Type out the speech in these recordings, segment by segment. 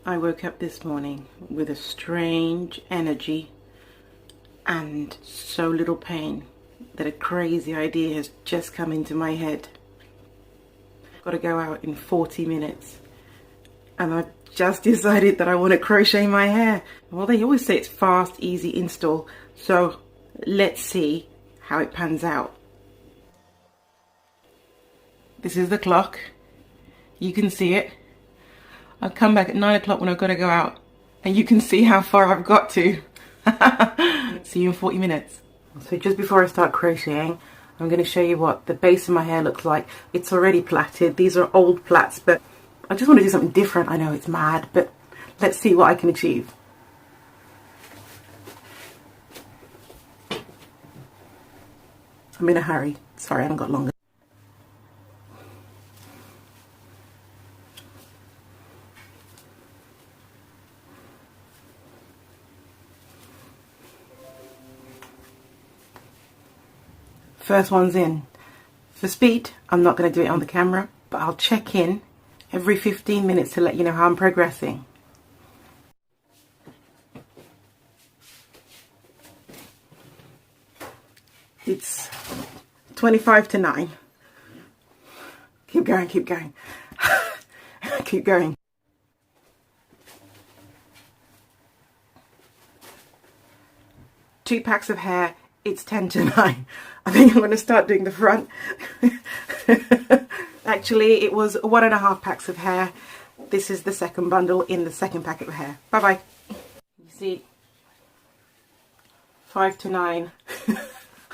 I woke up this morning with a strange energy and so little pain that a crazy idea has just come into my head. I've got to go out in 40 minutes and I've just decided that I want to crochet my hair. Well, they always say it's fast, easy install, so let's see how it pans out. This is the clock. You can see it. I'll come back at 9 o'clock when I've got to go out and you can see how far I've got to. See you in 40 minutes. So just before I start crocheting, I'm going to show you what the base of my hair looks like. It's already plaited. These are old plaits, but I just want to do something different. I know it's mad, but let's see what I can achieve. I'm in a hurry. Sorry, I haven't got longer. First one's in. For speed, I'm not going to do it on the camera, but I'll check in every 15 minutes to let you know how I'm progressing. It's 25 to 9. Keep going, keep going. Keep going. Two packs of hair. It's 10 to 9. I think I'm going to start doing the front. Actually, it was 1.5 packs of hair. This is the second bundle in the second packet of hair. Bye bye. You see, 5 to 9.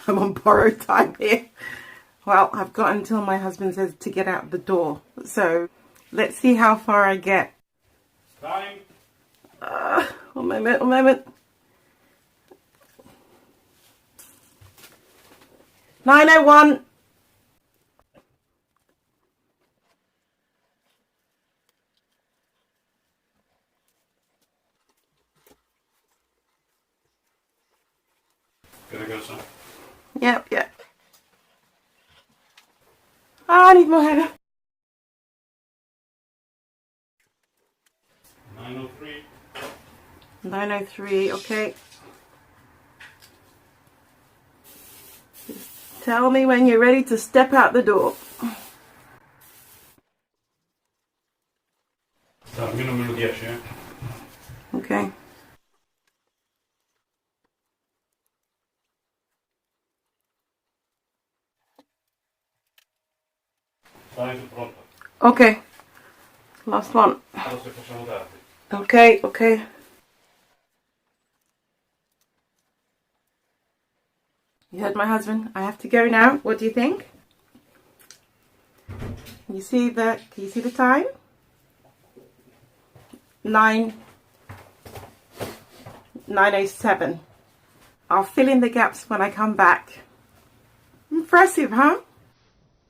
I'm on borrowed time here. Well, I've got until my husband says to get out the door. So let's see how far I get. Time. One moment. 9:01. Gonna go some. Yep. Oh, I need more hair. 9:03. 9:03, okay. Tell me when you're ready to step out the door. Tak, minut 10. Okay. Time to pronto. Okay. Last one. Adesso facciamo tardi. Okay. You heard my husband. I have to go now. What do you think? Can you see the time? 9:07. I'll fill in the gaps when I come back. Impressive, huh?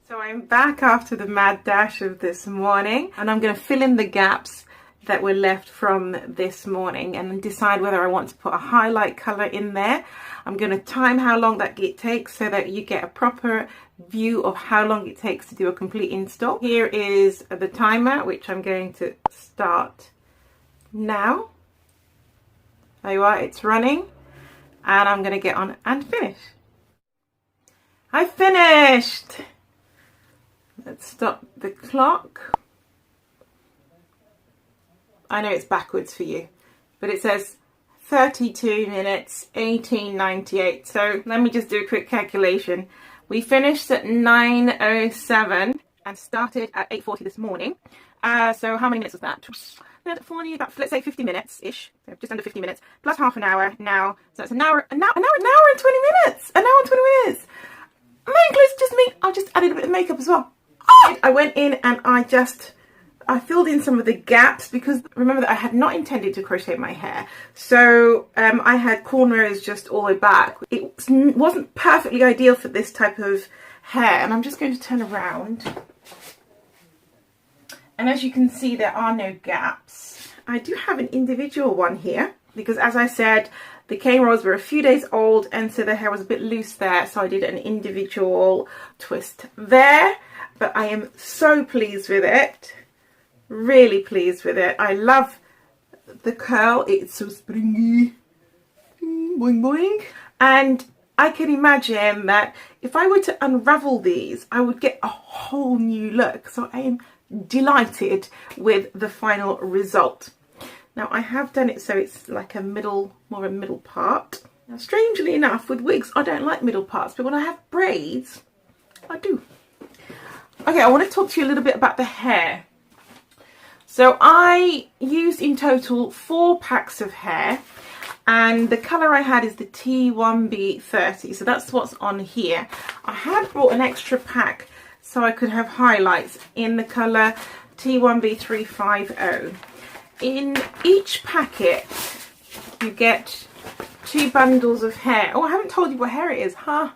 So I'm back after the mad dash of this morning and I'm going to fill in the gaps that were left from this morning and then decide whether I want to put a highlight color in there. I'm going to time how long that takes so that you get a proper view of how long it takes to do a complete install. Here is the timer, which I'm going to start now. There you are, it's running and I'm going to get on and finish. I finished! Let's stop the clock. I know it's backwards for you, but it says 32 minutes, 18:98. So let me just do a quick calculation. We finished at 9:07 and started at 8:40 this morning. So how many minutes was that? 40, about, let's say 50 minutes-ish, so just under 50 minutes, plus half an hour now. So it's an hour and 20 minutes. An hour and 20 minutes. My English just me. I'll just added a bit of makeup as well. Oh! I went in and I filled in some of the gaps because remember that I had not intended to crochet my hair. So I had cornrows just all the way back. It wasn't perfectly ideal for this type of hair. And I'm just going to turn around. And as you can see, there are no gaps. I do have an individual one here because as I said, the cane rolls were a few days old and so the hair was a bit loose there. So I did an individual twist there. But I am so pleased with it. Really pleased with it. I love the curl. It's so springy. Boing boing. And I can imagine that if I were to unravel these, I would get a whole new look. So I am delighted with the final result. Now I have done it so it's like a middle, more a middle part. Now strangely enough, with wigs I don't like middle parts, but when I have braids I do. Okay, I want to talk to you a little bit about the hair. So I used in total 4 packs of hair, and the colour I had is the T1B30, so that's what's on here. I had brought an extra pack so I could have highlights in the colour T1B350. In each packet you get 2 bundles of hair. Oh, I haven't told you what hair it is, huh?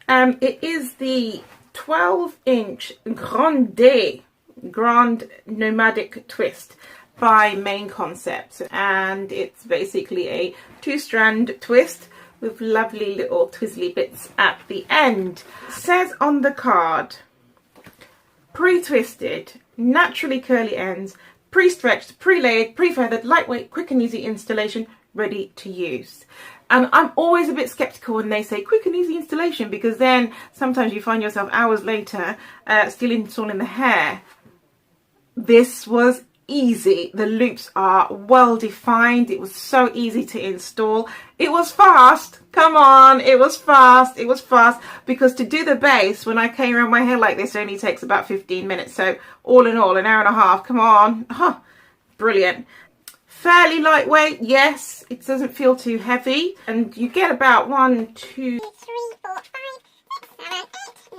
It is the 12-inch Grande Nomadik Twist by Main Concept, and it's basically a 2-strand twist with lovely little twizzly bits at the end. It says on the card, pre-twisted, naturally curly ends, pre-stretched, pre-layered, pre-feathered, lightweight, quick and easy installation, ready to use. And I'm always a bit skeptical when they say quick and easy installation, because then sometimes you find yourself hours later still installing the hair. This was easy. The loops are well defined. It was so easy to install. It was fast. Come on, it was fast. It was fast, because to do the base when I came around my hair like this only takes about 15 minutes. So all in all, an hour and a half. Come on. Huh. Brilliant. Fairly lightweight, yes. It doesn't feel too heavy, and you get about 1, 2, 3, 4, 5, 6, 7, 8,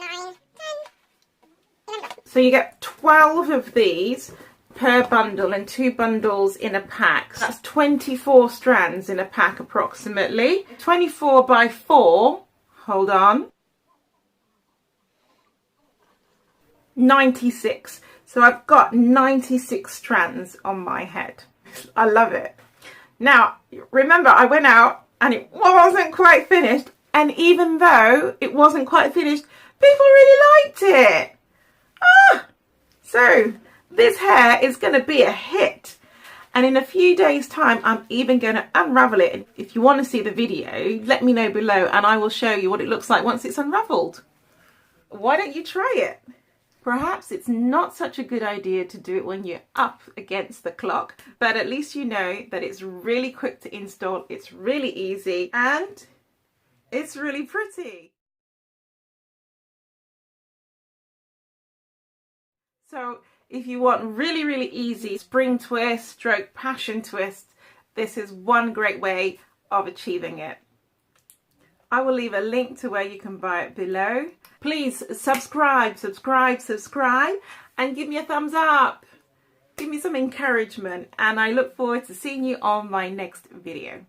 9, 10, 11. So you get 12 of these per bundle, and 2 bundles in a pack. That's 24 strands in a pack approximately. 24 by 4, hold on, 96. So I've got 96 strands on my head. I love it. Now, remember, I went out and it wasn't quite finished. And even though it wasn't quite finished, people really liked it. So this hair is going to be a hit. And in a few days' time, I'm even going to unravel it. If you want to see the video, let me know below and I will show you what it looks like once it's unraveled. Why don't you try it? Perhaps it's not such a good idea to do it when you're up against the clock, but at least you know that it's really quick to install, it's really easy, and it's really pretty. So if you want really, really easy spring twist, stroke passion twist, this is one great way of achieving it. I will leave a link to where you can buy it below. Please subscribe, and give me a thumbs up. Give me some encouragement, and I look forward to seeing you on my next video.